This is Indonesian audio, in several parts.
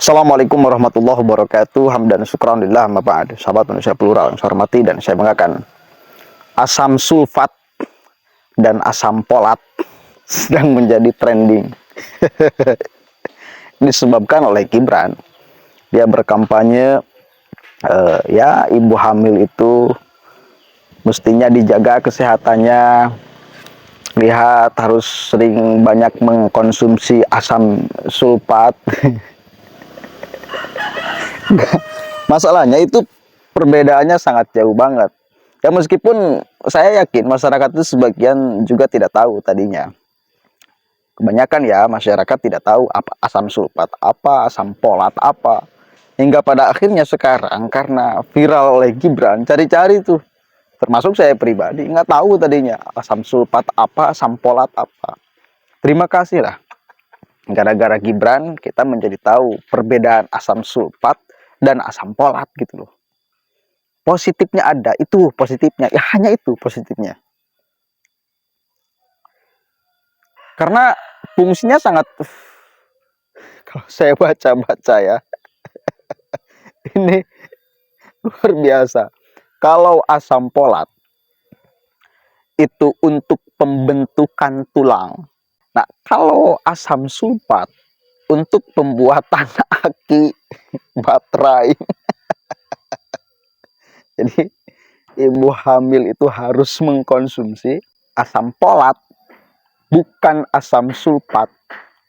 Assalamualaikum warahmatullahi wabarakatuh. Hamdan syukran lillah amma ba'd. Sahabat manusia plural yang saya hormati dan saya banggakan. Asam sulfat dan asam folat sedang menjadi trending. Disebabkan oleh Gibran. Dia berkampanye ya ibu hamil itu mestinya dijaga kesehatannya. Lihat harus sering banyak mengkonsumsi asam sulfat. Masalahnya itu perbedaannya sangat jauh banget. Ya meskipun saya yakin masyarakat itu sebagian juga tidak tahu tadinya. Kebanyakan ya masyarakat tidak tahu apa asam sulfat, apa asam folat, apa. Hingga pada akhirnya sekarang karena viral oleh Gibran, cari-cari tuh. Termasuk saya pribadi nggak tahu tadinya asam sulfat apa, asam folat apa. Terima kasih lah. Gara-gara Gibran kita menjadi tahu perbedaan asam sulfat dan asam folat gitu loh. Positifnya ada, itu positifnya. Ya hanya itu positifnya. Karena fungsinya sangat kalau saya baca-baca ya. Ini luar biasa. Kalau asam folat itu untuk pembentukan tulang. Nah, kalau asam sulfat untuk pembuatan aki baterai. Jadi ibu hamil itu harus mengkonsumsi asam folat, bukan asam sulfat.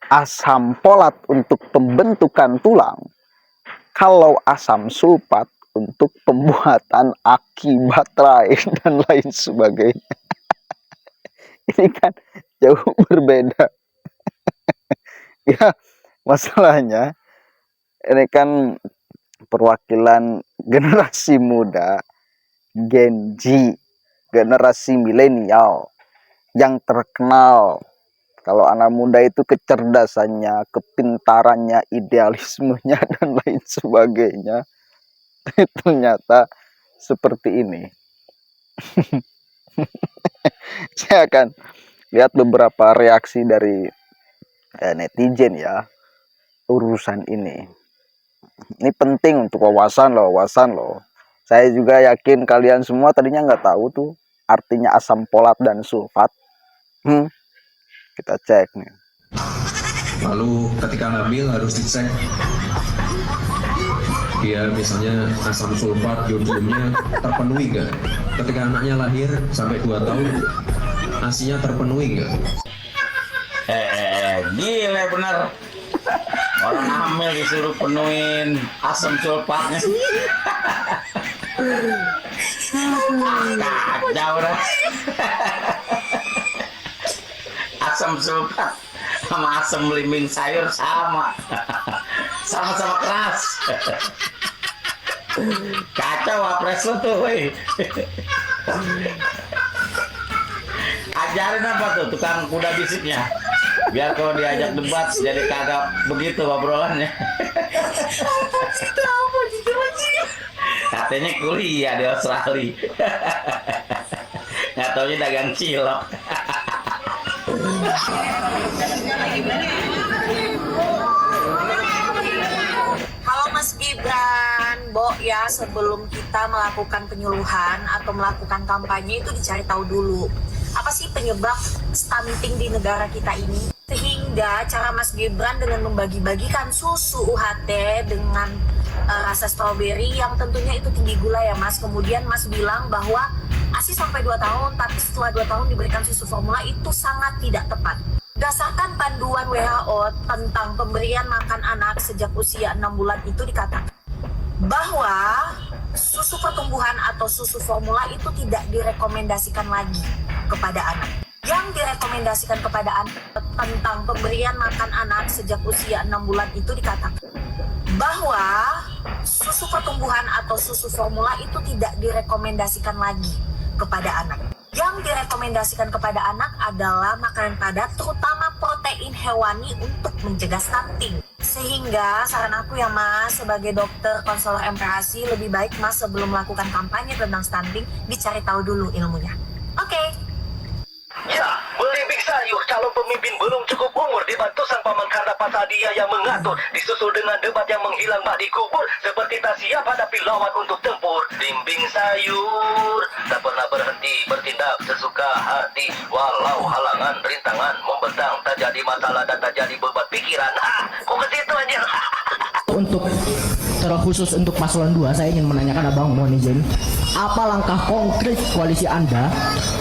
Asam folat untuk pembentukan tulang. Kalau asam sulfat untuk pembuatan aki baterai dan lain sebagainya. Ini kan jauh berbeda. Ya, masalahnya ini kan perwakilan generasi muda, Gen Z, generasi milenial yang terkenal. Kalau anak muda itu kecerdasannya, kepintarannya, idealismenya dan lain sebagainya, ternyata seperti ini. Saya akan lihat beberapa reaksi dari netizen ya urusan ini. Ini penting untuk wawasan loh. Saya juga yakin kalian semua tadinya nggak tahu tuh artinya asam folat dan sulfat. Kita cek nih. Lalu ketika hamil harus dicek dia misalnya asam sulfat yodiumnya terpenuhi nggak? Ketika anaknya lahir sampai 2 tahun asinya terpenuhi nggak? Gila bener. Orang hamil disuruh penuhin asam sulfatnya. Kacau dah. Asam sulfat sama asam belimbing sayur sama. Sama-sama keras. Kacau apres lo tuh, weh. Ajarin apa tuh tukang kuda bisiknya? Biar kalau diajak debat jadi kagak begitu obrolannya. Katanya kuliah di Australia. Nggak taunya dagang cilok. Halo Mas Gibran, Bo ya, sebelum kita melakukan penyuluhan atau melakukan kampanye itu dicari tahu dulu apa sih penyebab stunting di negara kita ini, sehingga cara Mas Gibran dengan membagi-bagikan susu UHT dengan rasa stroberi yang tentunya itu tinggi gula ya Mas. Kemudian Mas bilang bahwa ASI sampai 2 tahun, tapi setelah 2 tahun diberikan susu formula, itu sangat tidak tepat. Berdasarkan panduan WHO tentang pemberian makan anak sejak usia 6 bulan itu dikatakan bahwa susu pertumbuhan atau susu formula itu tidak direkomendasikan lagi kepada anak. Yang direkomendasikan kepada anak tentang pemberian makan anak sejak usia 6 bulan itu dikatakan bahwa susu pertumbuhan atau susu formula itu tidak direkomendasikan lagi kepada anak. Yang direkomendasikan kepada anak adalah makanan padat, terutama protein hewani untuk mencegah stunting. Sehingga saran aku ya Mas, sebagai dokter konselor MPASI, lebih baik Mas sebelum melakukan kampanye tentang stunting, dicari tahu dulu ilmunya. Oke. Ya, beli Big Sun Sayur calon pemimpin belum cukup umur dibantu sang paman karena pasal dia yang mengatur. Disusul dengan debat yang menghilang bak dikubur. Seperti tak siap hadapi lawan untuk tempur. Bimbing sayur tak pernah berhenti bertindak sesuka hati. Walau halangan rintangan membentang, tak jadi masalah dan tak jadi beban pikiran. Kok ke situ aja? Untuk terkhusus untuk paslon 2, saya ingin menanyakan Abang, mohon izin, apa langkah konkret koalisi Anda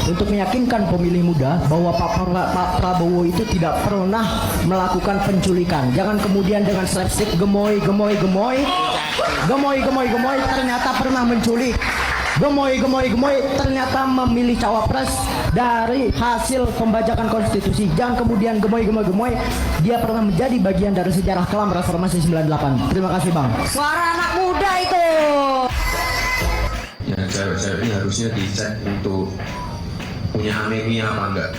untuk meyakinkan pemilih muda bahwa Pak Prabowo itu tidak pernah melakukan penculikan? Jangan kemudian dengan slapstick gemoy ternyata pernah menculik. Gemoy ternyata memilih cawapres dari hasil pembajakan konstitusi. Jangan kemudian gemoy dia pernah menjadi bagian dari sejarah kelam reformasi 98. Terima kasih Bang. Suara anak muda itu. Ya, cewek-cewek ini harusnya dicek untuk punya anemia apa enggak.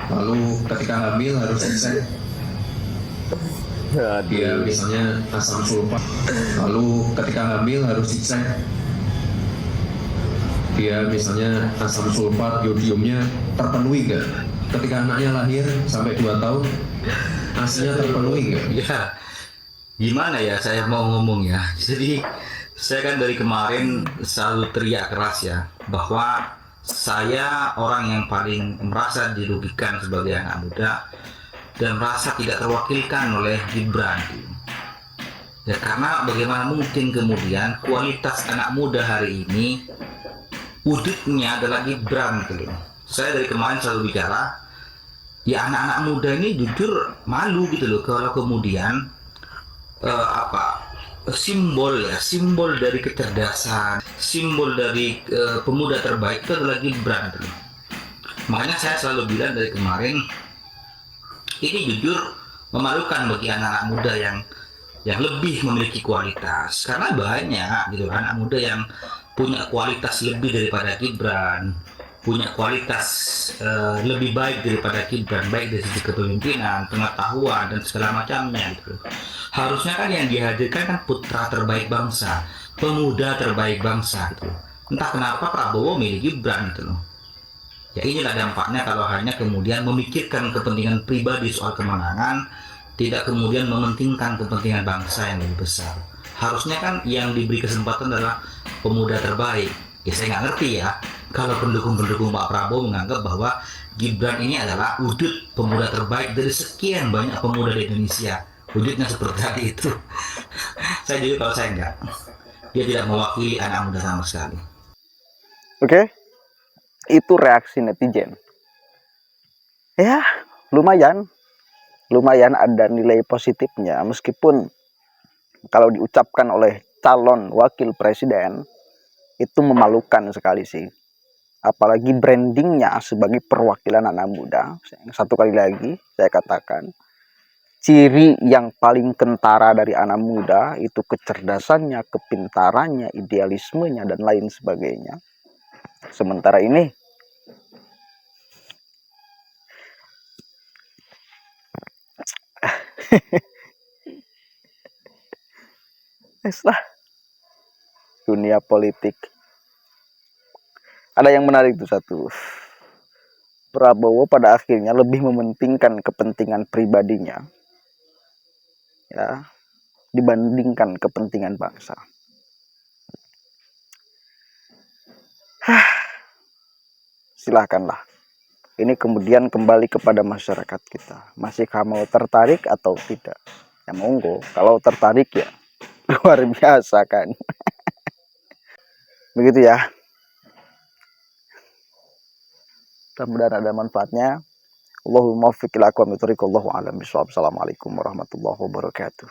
Lalu ketika hamil harus dicek dia misalnya asam sulfat. Lalu ketika hamil harus dicek dia misalnya asam sulfat yodiumnya terpenuhi nggak. Ketika anaknya lahir sampai 2 tahun asinya terpenuhi nggak. Ya, gimana ya saya mau ngomong ya. Jadi saya kan dari kemarin selalu teriak keras ya bahwa saya orang yang paling merasa dirugikan sebagai anak muda dan merasa tidak terwakilkan oleh Gibran. Ya karena bagaimana mungkin kemudian kualitas anak muda hari ini wujudnya adalah Gibran gitu loh. Saya dari kemarin selalu bicara ya anak-anak muda ini jujur malu gitu loh kalau kemudian simbol dari kecerdasan, simbol dari pemuda terbaik itu adalah Gibran gitu loh. Makanya saya selalu bilang dari kemarin ini jujur memalukan bagi anak-anak muda yang lebih memiliki kualitas, karena banyak gitu anak muda yang punya kualitas lebih daripada Gibran, punya kualitas lebih baik daripada Gibran, baik dari sisi kepemimpinan, pengetahuan dan segala macamnya gitu. Harusnya kan yang dihadirkan kan putra terbaik bangsa, pemuda terbaik bangsa gitu. Entah kenapa Prabowo milih Gibran gitu loh. Ya inilah dampaknya kalau hanya kemudian memikirkan kepentingan pribadi soal kemenangan, tidak kemudian mementingkan kepentingan bangsa yang lebih besar. Harusnya kan yang diberi kesempatan adalah pemuda terbaik. Ya saya nggak ngerti ya kalau pendukung-pendukung Pak Prabowo menganggap bahwa Gibran ini adalah wujud pemuda terbaik dari sekian banyak pemuda di Indonesia. Wujudnya seperti tadi itu. Saya jujur kalau saya enggak. Dia tidak mewakili anak muda sama sekali. Oke, itu reaksi netizen. Ya, lumayan ada nilai positifnya, meskipun kalau diucapkan oleh calon wakil presiden itu memalukan sekali sih. Apalagi brandingnya sebagai perwakilan anak muda. Satu kali lagi saya katakan, ciri yang paling kentara dari anak muda itu kecerdasannya, kepintarannya, idealismenya, dan lain sebagainya. Sementara ini dunia politik. Ada yang menarik itu satu. Prabowo pada akhirnya lebih mementingkan kepentingan pribadinya ya dibandingkan kepentingan bangsa. Silahkanlah. Ini kemudian kembali kepada masyarakat kita. Masihkah mau tertarik atau tidak? Ya monggo. Kalau tertarik ya luar biasa kan. Begitu ya. Mudah-mudahan ada manfaatnya. Allahumma muwaffiq ila aqwamit thoriq. Allahu a'lam bishawab. Assalamualaikum warahmatullahi wabarakatuh.